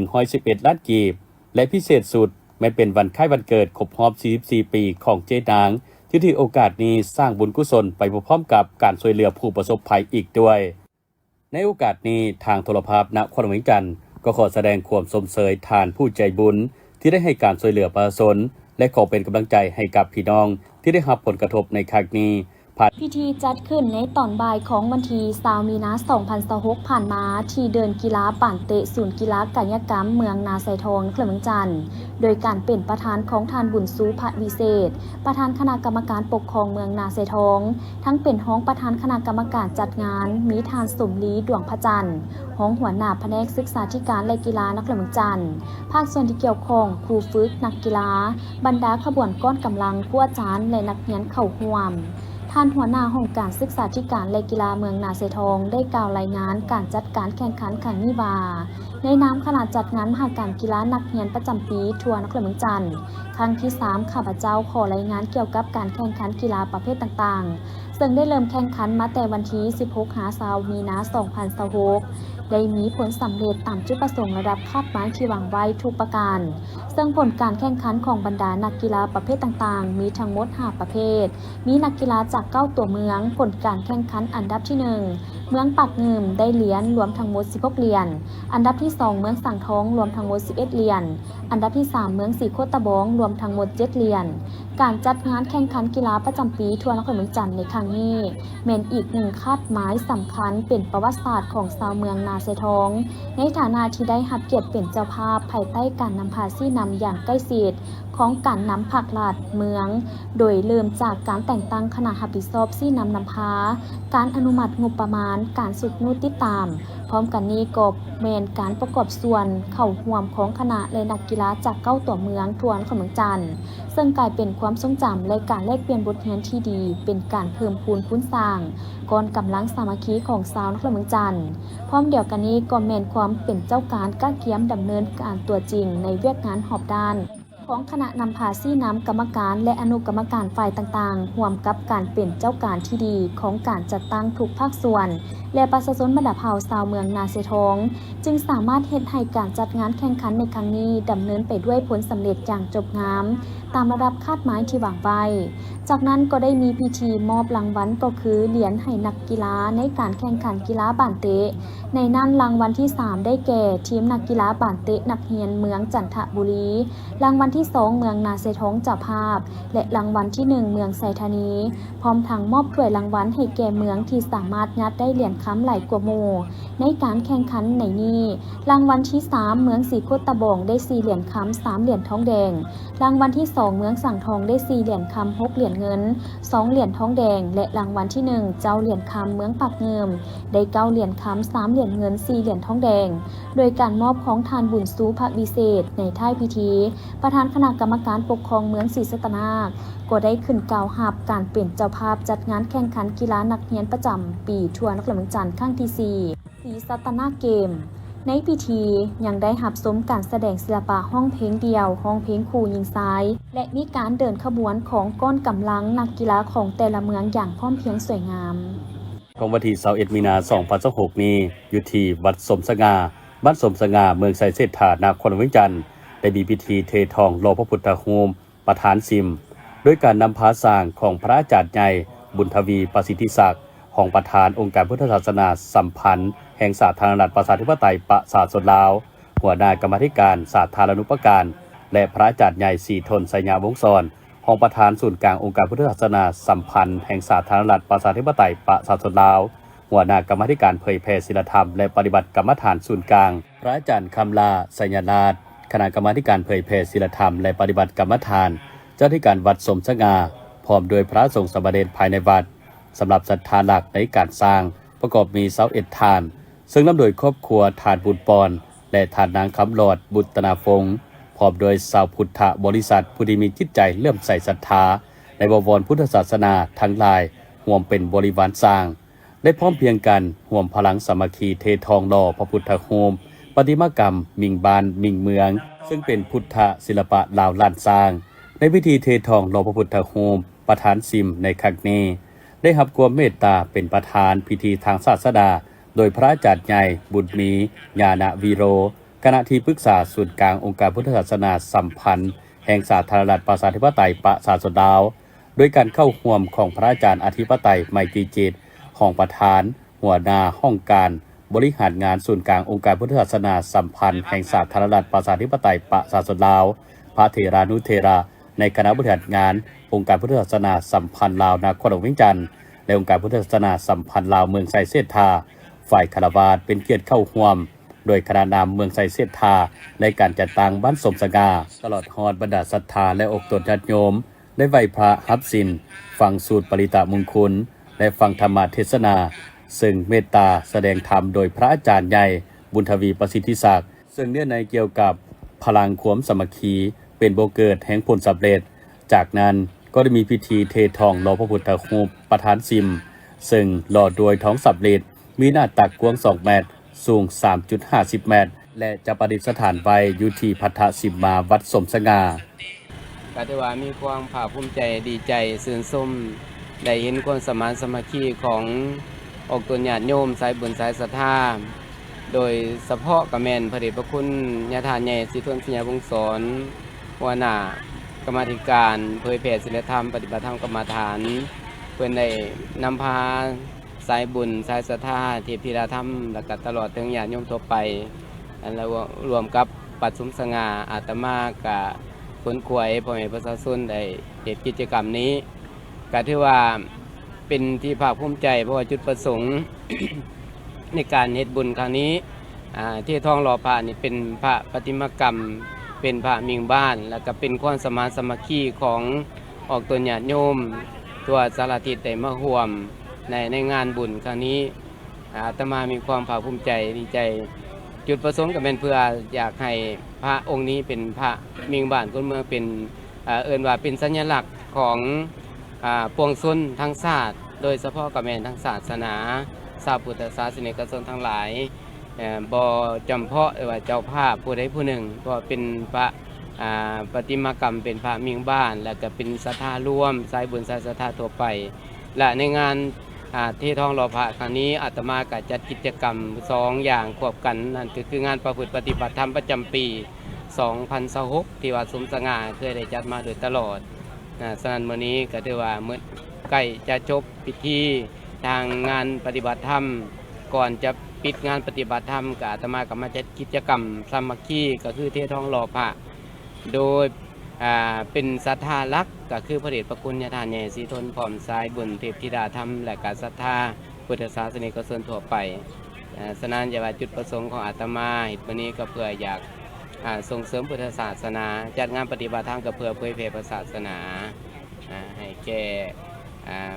Speaker 7: 111ล้านกีบและพิเศษสุดแม้เป็นวันคล้ายวันเกิดครบรอบ44ปีของเจ้นางที่ถือโอกาสนี้สร้างบุญกุศลไปพร้อมกับการช่วยเหลือผู้ประสบภัยอีกด้วยในโอกาสนี้ทางโทรภาพนครหลวงวิจันทร์ก็ขอแสดงความสมเสยทานผู้ใจบุญที่ได้ให้การช่วยเหลือประชาชนและขอเป็นกำลังใจให้กับพี่น้องที่ได้รับผลกระทบในครั้งนี้
Speaker 2: พิธีจัดขึ้นในตอนบ่ายของวันที่20มีนาคม2026ผ่านมาที่เดินกีฬาป่านเตะศูนย์กีฬากายกรรมเมืองนาไซทองเขมืองจันทร์โดยการเป็นประธานของทานบุญสูพระวิเศษประธานคณะกรรมการปกครองเมืองนาไซทองทั้งเป็นห้องประธานคณะกรรมการจัดงานมีทานสมลีดวงพระจันทร์ห้องหัวหน้าแผนกศึกษาธิการและกีฬานครเมืองจันทร์ภาคส่วนที่เกี่ยวข้องครูฝึกนักกีฬาบรรดาขบวนก้อนกำลังผู้อาจารย์และนักเรียนเข้าร่วมท่านหัวหน้าห้องการศึกษาธิการและกีฬาเมืองนาไซทองได้กล่าวรายงานการจัดการแข่งขันครั้งนี้ว่าในนามคณะจัดงานมหกรรมกีฬานักเรียนประจำปีทั่วนครเมืองจันทร์ครั้งที่3ข้าพเจ้าขอรายงานเกี่ยวกับการแข่งขันกีฬาประเภทต่างๆซึ่งได้เริ่มแข่งขันมาแต่วันที่16มีนาคม2026ได้มีผลสำเร็จตามจุดประสงค์ระดับคาดหมายที่วางไว้ทุกประการซึ่งผลการแข่งขันของบรรดานักกีฬาประเภทต่างๆมีทั้งหมด5ประเภทมีนักกีฬาจาก9ตัวเมืองผลการแข่งขันอันดับที่1เมืองปากงึมได้เหรียญรวมทั้งหมด16เหรียญอันดับที่2เมืองสังทองรวมทั้งหมด11เหรียญอันดับที่3เมืองสีโคตะบองรวมทั้งหมด7เหรียญการจัดงานแข่งขันกีฬาประจำปีทั่วนครเมืองจันทร์ในครั้งนี้เป็นอีกหนึ่งคาดหมายสำคัญเป็นประวัติศาสตร์ของชาวเมืองนาไซทองในฐานะที่ได้รับเกียรติเป็นเจ้าภาพภายใต้การนำพาซี่นำอย่างใกล้ชิดของการนำผักหลาดเมืองโดยเริ่มจากการแต่งตั้งคณะรับผิดชอบซี่นำพาการอนุมัติงบประมาณการสุดนูติดตามพร้อมกันนี้ก็แมนการประกอบส่วนเข้าร่วมของคณะและนักกีฬาจาก9ตัวเมืองทั่วนครเมืองจันทร์ซึ่งกลายเป็นความทรงจำและการแลกเปลี่ยนบทเรียนที่ดีเป็นการเพิ่มพูนพื้นสร้างก้อนกำลังสามัคคีของชาวนครเมืองจันทร์พร้อมเดียวกันนี้ก็แมนความเป็นเจ้าการก้าเกียมดำเนินการตัวจริงในเวียกงานหอบด้านของคณะนำพาซี่น้ำกรรมการและอนุกรรมการฝ่ายต่างๆร่วมกับการเป็นเจ้าการที่ดีของการจัดตั้งทุกภาคส่วนและประชาชนบรรดาเผ่าชาวเมืองนาไซทองจึงสามารถเฮ็ดให้การจัดงานแข่งขันในครั้งนี้ดำเนินไปด้วยผลสำเร็จอย่างจบงามตามระดับคาดหมายที่วางไว้จากนั้นก็ได้มีพิธีมอบรางวัลก็คือเหรียญให้นักกีฬาในการแข่งขันกีฬาบ้านเตะในนั้นรางวัลที่3ได้แก่ทีมนักกีฬาบ้านเตะนักเรียนเมืองจันทบุรีรางวัลที่2เมืองนาไซทองเจ้าภาพและรางวัลที่1เมืองไซธานีพร้อมทั้งมอบถ้วยรางวัลให้แก่เมืองที่สามารถยัดได้เหรียญค้ำหลายกว่าหมู่ในการแข่งขันในนี้รางวัลที่3เมืองสีโคตะบองได้4เหรียญค้ำ3เหรียญทองแดงรางวัลที่2เมืองสังทองได้4เหรียญค้ำ6เหรียญเงิน2เหรียญทองแดงและรางวัลที่1เจ้าเหรียญค้ำเมืองปากเงิมได้9เหรียญค้ำ3เหรียญเงิน4เหรียญทองแดงโดยการมอบของทานบุญสูพระวิเศษในท้ายพิธีประธาน านคณะกรรมการปกครองเมืองศรีสัตนาคก็ได้ขึ้นกล่าวรับการเป็นเจ้าภาพจัดงานแข่งขันกีฬานักเรียนประจำปีทัวร์นครหลวงจันทร์ครั้งที่ 4 ศรีสัตนาเกมในพิธียังได้รับชมการแสดงศิลปะห้องเพลงเดี่ยวห้องเพลงคู่หญิงซ้ายและมีการเดินขบวนของก้อนกำลังนักกีฬาของแต่ละเมืองอย่างพร้อมเพรียงสวยงาม
Speaker 7: ของวันที่21มีนาคม2026นี้อยู่ที่วัดสมสง่าบ้านสมสง่าเมืองไสเศรษฐานครหลวงจันทร์ได้มีพิธีเททองหล่อพระพุทธรูปประธานซิมด้วยการนำพาสร้างของพระอาจารย์ใหญ่บุญทวีประสิทธิศักดิ์ของประธานองค์การพุทธศาสนาสัมพันธ์แห่งสาธารณรัฐประชาธิปไตยประชาชนลาวหัวหน้ากรรมาธิการสาธารณูปการและพระอาจารย์ใหญ่ศรีทนไสยาวงศ์ศรของประธานศูนย์กลางองค์การพุทธศาสนาสัมพันธ์แห่งสาธารณรัฐประชาธิปไตยประชาชนลาวหัวหน้ากรรมาธิการเผยแผ่ศีลธรรมและปฏิบัติกรรมฐานศูนย์กลางพระอาจารย์คำลาไสยนาถคณะกรรมาธิการเผยแผ่ศีลธรรมและปฏิบัติกรรมฐานเจ้าหน้าที่การวัดสมสง่าพร้อมโดยพระสงฆ์สามเณรภายในวัดสำหรับศรัทธาหลักในการสร้างประกอบมี21ฐานซึ่งนำโดยครอบครัวฐานบุญปอนและฐานนางคำหลอดบุตรนาฟงพร้อมโดยชาวพุทธบริษัทผู้ที่มีจิตใจเลื่อมใสศรัทธาในบวรพุทธศาสนาทั้งหลายร่วมเป็นบริวารสร้างได้พร้อมเพรียงกันร่วมพลังสามัคคีเททองหล่อพระพุทธรูปประติมากรรมมิ่งบานมิ่งเมืองซึ่งเป็นพุทธศิลปะลาวล้านสร้างในพิธีเททองหล่อพระพุทธรูปประธานซิมในครั้งนี้ได้รับความเมตตาเป็นประธานพิธีทางศาสนาโดยพระอาจารย์ใหญ่บุญมีญาณวีโรคณะที่ปรึกษาศูนย์กลางองค์การพุทธศาสนาสัมพันธ์แห่งสาธารณรัฐประชาธิปไตยประชาชนลาวโดยการเข้าร่วมของพระอาจารย์อธิปไตยไมตรีจิตของประธานหัวหน้าห้องการบริหารงานศูนย์กลางองค์การพุทธศาสนาสัมพันธ์แห่งสาธารณรัฐประชาธิปไตยประชาชนลาวพระเถรานุเถระในคณะบริหารงานองค์การพุทธศาสนาสัมพันธ์ลาวนครหลวงเวียงจันทร์และองค์การพุทธศาสนาสัมพันธ์ลาวเมืองไสเศรษฐาฝ่ายคารวาสเป็นเกียรติเข้าร่วมโดยคณะนามเมืองไสเศรษฐาในการจัดตั้งบ้านสมสง่าตลอดฮอดบรรดาศรัทธาและอกตนญาติโยมได้ไหว้พระรับศีลฟังสูตรปริตะมงคลและฟังธรรมเทศนาซึ่งเมตตาแสดงธรรมโดยพระอาจารย์ใหญ่บุญทวีประสิทธิศักดิ์ซึ่งเนื้อในเกี่ยวกับพลังความสามัคคีเป็นโบเกิดแห่งผลสำเร็จจากนั้นก็ได้มีพิธีเททองหล่อพระพุทธรูปประธานซิมซึ่งหล่อโดยท้องสำเร็จมีหน้าตักกว้าง2 เมตรสูง 3.50 เมตรและจะประดิษฐานไว้อยู่ที่พัทธสิมมาวัดสมสง่า
Speaker 3: ก็ถือว่ามีความภาคภูมิใจดีใจชื่นชมได้เห็นความสมานสามัคคีของอกตนญาติโยมสายบุญสายศรัทธาโดยเฉพาะกระแม่นพระเดชพระคุณญาติใหญ่ศรีทนไสยาวงศ์ศรหัวหน้ากรรมาธิการเผยแผ่ศีลธรรมปฏิบัติธรรมกรรมฐานเพื่อนได้นำพาสายบุญสายศรัทธาเทพธิดาธรรมและก็ตลอดถึงญาติโยมทั่วไปแล้วรวมกับปัดสมสง่าอาตมากับคนขวยพ่อแม่ประชาชนได้เหตุกิจกรรมนี้ก็ถือว่าเป็นที่ภาคภูมิใจเพราะว่าจุดประสงค์ ในการเฮ็ดบุญครั้งนี้ที่ทองหล่อพระนี่เป็นพระประติมากรรมเป็นพระมิ่งบ้านแล้วก็เป็นความสมานสามัคคีของออกตนญาติโยมตัวสารทิศได้มาร่วมในงานบุญครั้งนี้อาตมามีความภาคภูมิใจดีใจจุดประสงค์ก็เป็นเพื่ออยากให้พระองค์นี้เป็นพระมิ่งบ้านคนเมืองเป็นเอิ้นว่าเป็นสัญลักษณ์ของปวงชนทั้งชาติโดยเฉพาะกระแม่นทั้งศาสนาชาวพุทธศาสนิกชนทั้งหลายบ่จำเพาะว่าเจ้าภาพผู้ใดผู้หนึ่งก็เป็นพระประติมากรรมเป็นพระมิ่งบ้านแล้วก็เป็นศรัทธาร่วมสายบุญสายศรัทธาทั่วไปและในงานที่ทองหล่อพระครั้งนี้อาตมาก็จัดกิจกรรม2อย่างควบกันนั่นคืองานประพฤติปฏิบัติธรรมประจำปี2026ที่วัดสมสง่าเคยได้จัดมาโดยตลอดฉะนั้นมื้อนี้ก็ถือว่าเมื่อใกล้จะจบพิธีทางงานปฏิบัติธรรมก่อนจะปิดงานปฏิบัติธรรมกับอาตมาก็มาจัดกิจกรรมสามัคคีก็คือเททองหล่อพระโดยเป็นศรัทธาลักก็คือพระเดชพระคุณญาติใหญ่ศรีทนพร้อมสายบุญเทพธิดาธรรมและการศรัทธาพุทธศาสนิกชนทั่วไปฉะนั้นจะว่าจุดประสงค์ของอาตมาวันนี้ก็เพื่ออยากส่งเสริมพุทธศาสนาจัดงานปฏิบัติธรรมก็เพื่อเผยแผ่พระศาสนาให้แก่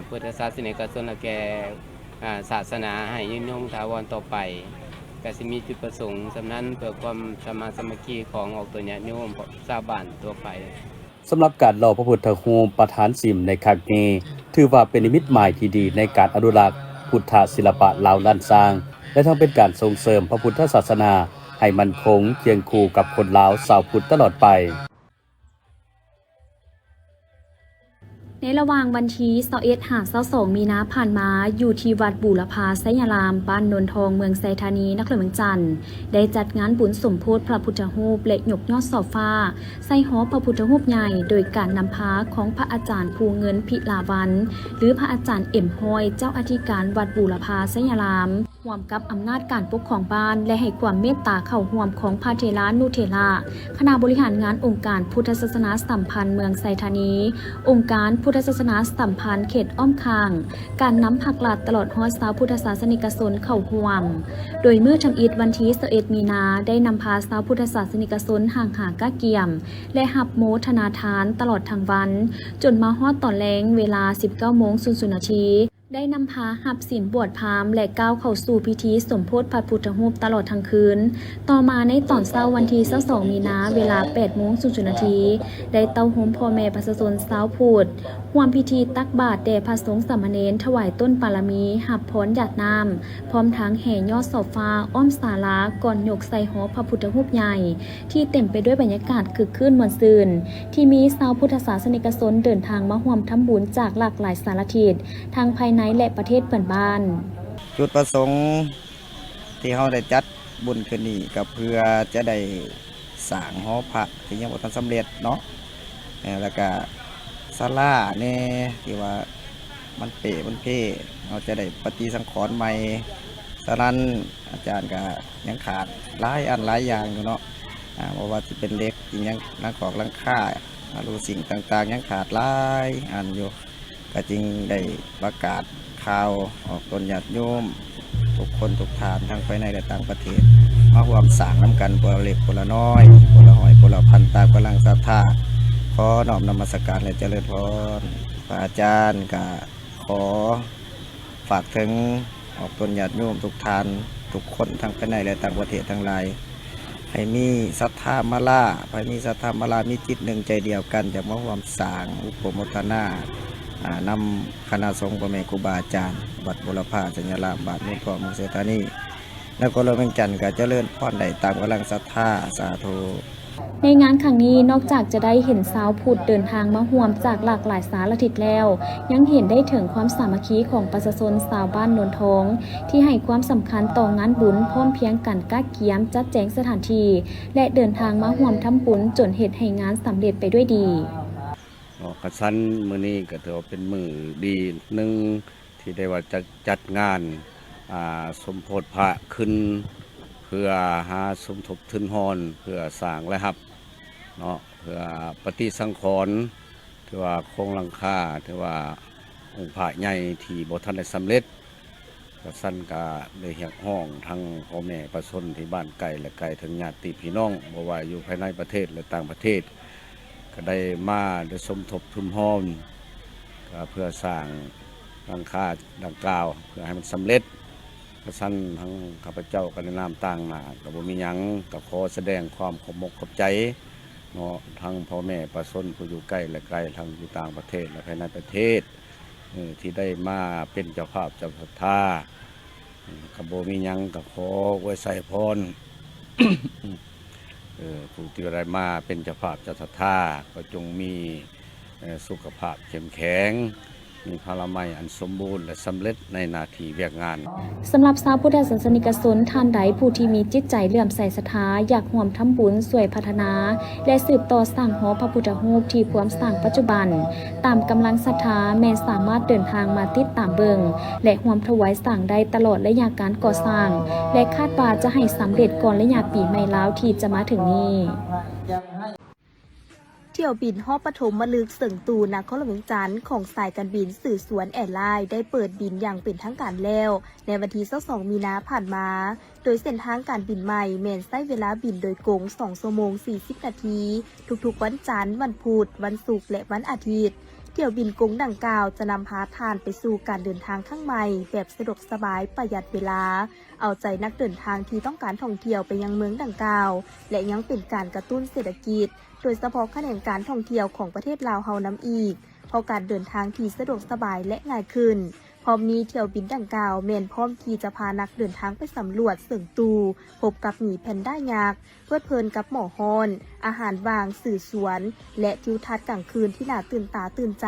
Speaker 3: พุทธศาสนิกชนและแก่ศาสนาให้ยืนยงถาวรต่อไป
Speaker 8: ก็สิมีจุดประสงค์สำนั้นเพื่อความสามัคสามัคคีของออกตัวญาติโยมชาวบ้านตัวไป
Speaker 7: สำหรับการหล่อพระพุทธรูปประธานสิมในครั้งนี้ถือว่าเป็นนิมิตหมายที่ดีในการอนุรักษ์พุทธศิลปะลาวล้านสร้าง และทั้งเป็นการส่งเสริมพระพุทธศาสนาให้มั่นคงเคียงคู่กับคนลาวชาวพุทธตลอดไป
Speaker 2: ในระหว่างวันที่21 22 มีนาผ่านมาอยู่ที่วัดบูรพาไสยารามบ้านนนทองเมืองไซธานีนครเมืองจันทร์ได้จัดงานบุญสมโภชพระพุทธรูปและยกยอดเสาฟ้าใส่หอพระพุทธรูปใหญ่โดยการนำพาของพระอาจารย์ภูเงินพิลาวันหรือพระอาจารย์เอ็มห้อยเจ้าอธิการวัดบูรพาไสยารามร่วมกับอำนาจการปกครองบ้านและให้ความเมตตาเข้าร่วมของพระเถระนุเถระคณะบริหารงานองค์การพุทธศาสนาสัมพันธ์เมืองไซธานีองค์การพุทธศาสนาสัมพันธ์เขตอ้อมคางการนำผักหลาดตลอดฮอดสาวพุทธศาสนิกชนเข้าร่วมโดยเมื่อทำอิฐวันที่21 มีนาได้นำพาสาวพุทธศาสนิกชนห่างหาก้าเกียมและหับโมทนาทานตลอดทั้งวันจนมาฮอดตอนแลงเวลา 19:00 นได้นำพาหับศีลบวชพราหมณ์และก้าวเข้าสู่พิธีสมโภชพระพุทธรูปตลอดทั้งคืนต่อมาในตอนเช้าวันที่22 มีนาเวลา 8:00 นได้เต้าโฮมพ่อแม่ประชาชนชาวพุทธร่วมพิธีตักบาตรแด่พระสงฆ์สามเณรถวายต้นปาลมีหับพรหยาดน้ำพร้อมทั้งแห่ยอดเสาฟ้าอ้อมศาลาก่อนยกใส่หอพระพุทธรูปใหญ่ที่เต็มไปด้วยบรรยากาศคึกคืนม่วนซื่นที่มีชาวพุทธศาสนิกชนเดินทางมาร่วมทำบุญจากหลากหลายสารทิศทั้งภายในและประเทศเพื่อนบ้าน
Speaker 5: จุดประสงค์ที่เราได้จัดบุญคืนนี้ก็เพื่อจะได้สร้างหอพระที่ยังบ่ทันสำเร็จเนาะแล้วก็ศาลาแน่ที่ว่ามันเพ่เราจะได้ปฏิสังขรณ์ใหม่ฉะนั้นอาจารย์ก็ยังขาดหลายอันหลายอย่างอยู่เนาะเพราะว่าที่เป็นเล็กจริงยังนักขอกลังค่ารู้สิ่งต่างๆยังขาดหลายอันอยู่ก็จึงได้ประกาศข่าวออกตนญาติโยมทุกคนทุกฐานทั้งภายในและต่างประเทศมาร่วมสร้างน้ำกันคนละเล็กคนละน้อยคนละหอยคนละพันตามกำลังศรัทธาขอน้อมนมัสการและเจริญพรพระอาจารย์ก็ขอฝากถึงออกตนญาติโยมทุกฐานทุกคนทั้งภายในและต่างประเทศทั้งหลายให้มีศรัทธามาลาให้มีศรัทธามาลามีจิตหนึ่งใจเดียวกันจะมาร่วมสร้างอุปโมทนานำคณะสงฆ์พ่อแม่ครูบาอาจารย์วัดบุรพาสัญลักษณ์บาทเมืองทองเมืองเสธานีแล้วก็เราเมืองจันทร์ก็เจริญพรได้ตามกำลังศรัทธาสาธุ
Speaker 2: ในงานครั้งนี้นอกจากจะได้เห็นชาวพุทธเดินทางมาร่วมจากหลากหลายสารทิศแล้วยังเห็นได้ถึงความสามัคคีของประชาชนชาวบ้านนนทองที่ให้ความสำคัญต่องานบุญพร้อมเพียงกันก้าเกียมจัดแจงสถานที่และเดินทางมาร่วมทำบุญจนเหตุให้งานสำเร็จไปด้วยดี
Speaker 7: กระชั้นมื้อนี้ก็ถือว่าเป็นมื้อดีหนึ่งที่ได้ว่าจะจัดงานสมโภชพระขึ้นเพื่อหาสมทบทุนฮอนเพื่อสร้างและรับเนาะเพื่อปฏิสังขรณ์ถือว่าโครงหลังคาถือว่าองค์พระใหญ่ที่บ่ทันได้สำเร็จก็สั่นก็ได้เรียกร้องทั้งพ่อแม่ประชาชนที่บ้านไกลและไกลถึงญาติพี่น้องบ่ว่าอยู่ภายในประเทศและต่างประเทศก็ได้มาได้สมทบทุนฮอนก็เพื่อสร้างหลังคาดังกล่าวเพื่อให้มันสำเร็จก็สั่นทั้งข้าพเจ้าก็ในนามต่างหน้าก็บ่มีหยังก็ขอแสดงความขอบมกขอบใจเนาะทั้งพ่อแม่ประชาชนผู้อยู่ใกล้และไกลทั้งอยู่ต่างประเทศและภายในประเทศที่ได้มาเป็นเจ้าภาพเจ้าศรัทธาก็บ่มีหยังก็ขอไว้ใส่พร ผู้ที่ได้มาเป็นเจ้าภาพเจ้าศรัทธาก็จงมีสุขภาพเข้มแข็งมีพลามัยอันสมบูรณ์และสำเร็จในหน้าที่เวียกงาน
Speaker 2: สำหรับชาวพุทธศาสนิกชนท่านใดผู้ที่มีจิตใจเลื่อมใสศรัทธาอยากร่วมทำบุญช่วยพัฒนาและสืบต่อสร้างหอพระพุทธรูปที่พร้อมสร้างปัจจุบันตามกำลังศรัทธาแม้สามารถเดินทางมาติดตามเบิงและร่วมถวายสร้างได้ตลอดระยะการก่อสร้างและคาดว่าจะให้สำเร็จก่อนระยะปีใหม่ลาวที่จะมาถึงนี้
Speaker 4: เที่ยวบินฮอบปฐมฤกษ์เสิงตูนครหลวงจันทร์ของสายการบินสื่อสวนแอร์ไลน์ได้เปิดบินอย่างเป็นทางการแล้วในวันที่22 มีนาผ่านมาโดยเส้นทางการบินใหม่แม่นใช้เวลาบินโดยกง2 ชั่วโมง 40 นาทีทุกๆวันจันทร์วันพุธวันศุกร์และวันอาทิตย์ เที่ยวบินกรุงดังกล่าวจะนำพาทานไปสู่การเดินทางข้างใหม่แบบสะดวกสบายประหยัดเวลาเอาใจนักเดินทางที่ต้องการท่องเที่ยวไปยังเมืองดังกล่าวและยังเป็นการกระตุ้นเศรษฐกิจโดยเฉพาะคะแนนการท่องเที่ยวของประเทศลาวเฮานํอีกเพราะการเดินทางที่สะดวกสบายและง่ายขึ้นพร้อมนี้เที่ยวบินดังกล่าวแม่นพร้อมที่จะพานักเดินทางไปสำรวจเสิงตูพบกับหมีแพนด้ายักษ์เพลิดเพลินกับหมอฮอนอาหารว่างสื่อสวนและทิวทัศน์กลางคืนที่น่าตื่นตาตื่นใจ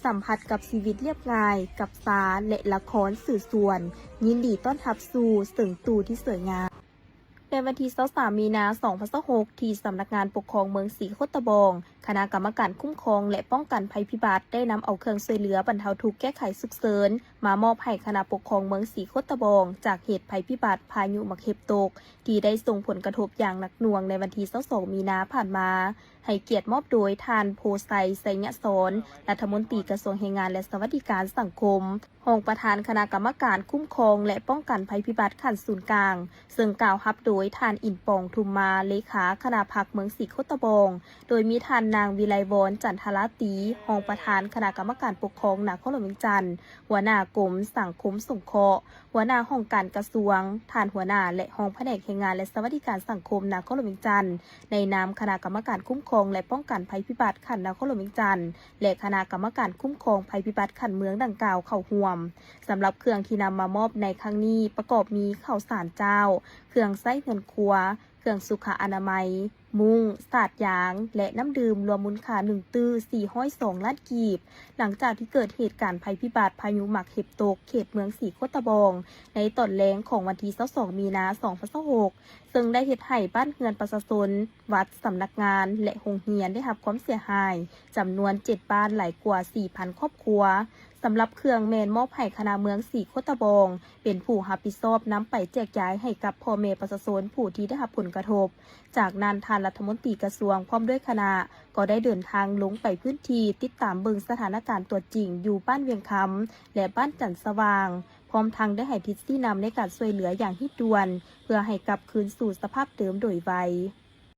Speaker 4: สัมผัสกับชีวิตเรียบง่ายกับสาและละครสื่อสวนยินดีต้อนรับสู่เสิงตูที่สวยงามในวันที่23 มีนาคม 2026 ที่สำนักงานปกครองเมืองศรีโคตบองคณะกรรมการคุ้มครองและป้องกันภัยพิบัติได้นำเอาเครื่องช่วยเหลือบรรเทาทุกข์แก้ไขฉุกเฉินมามอบให้คณะปกครองเมืองศรีโคตบองจากเหตุภัยพิบัติพายุมักเห็บตกที่ได้ส่งผลกระทบอย่างหนักหน่วงในวันที่22 มีนาผ่านมาให้เกียรติมอบโดยทานโพไซไสยสอนรัฐมนตรีกระทรวงแรงงานและสวัสดิการสังคมรองประธานคณะกรรมการคุ้มครองและป้องกันภัยพิบัติขั้นศูนย์กลางซึ่งกล่าวรับโดยทานอินปองทุมมาเลขาคณะพรรคเมืองศรีโคตบองโดยมีทานนางวิไลวรจันทราตีรองประธานคณะกรรมการปกครองนครหลวงเวียงจันทร์หัวหน้ากรมสังคมสงเคราะห์หัวหน้าห้องการกระทรวงทานหัวหน้าและห้องแผนกแรงงานและสวัสดิการสังคมนครหลวงเวียงจันทร์ในนามคณะกรรมการคุ้มครองและป้องกันภัยพิบัติขันนครหลวงเวียงจันทร์และคณะกรรมการคุ้มครองภัยพิบัติขันเมืองดังกล่าวเข้าร่วมสำหรับเครื่องที่นำมามอบในครั้งนี้ประกอบมีข้าวสารเจ้าเครื่องไส้เงินครัวเครื่องสุขอนามัยมุ้งสาดยางและน้ำดื่มรวมมูลค่า1 ตื้อ 402 ล้านกีบหลังจากที่เกิดเหตุการณ์ภัยพิบัติพายุหมักเห็บตกเขตเมืองศรีโคตบองในตอนแรงของวันที่22 มีนาคม 2026ซึ่งได้เฮ็ดให้บ้านเรือนประชาชนวัดสำนักงานและโรงเรียนได้รับความเสียหายจำนวน7บ้านหลายกว่า 4,000 ครอบครัวสำหรับเครื่องแมนมอบให้คณะเมืองศรีโคตบองเป็นผู้รับผิดชอบนำไปแจกจ่ายให้กับพ่อแม่ประชาชนผู้ที่ได้รับผลกระทบจากนั้นทานรัฐมนตรีกระทรวงพร้อมด้วยคณะก็ได้เดินทางลงไปพื้นที่ติดตามเบิ่งสถานการณ์ตัวจริงอยู่บ้านเวียงคำและบ้านจันทร์สว่างพร้อมทั้งได้ให้ทิศที่นำในการช่วยเหลืออย่างที่ด่วนเพื่อให้กลับคืนสู่สภาพเดิมโดยไว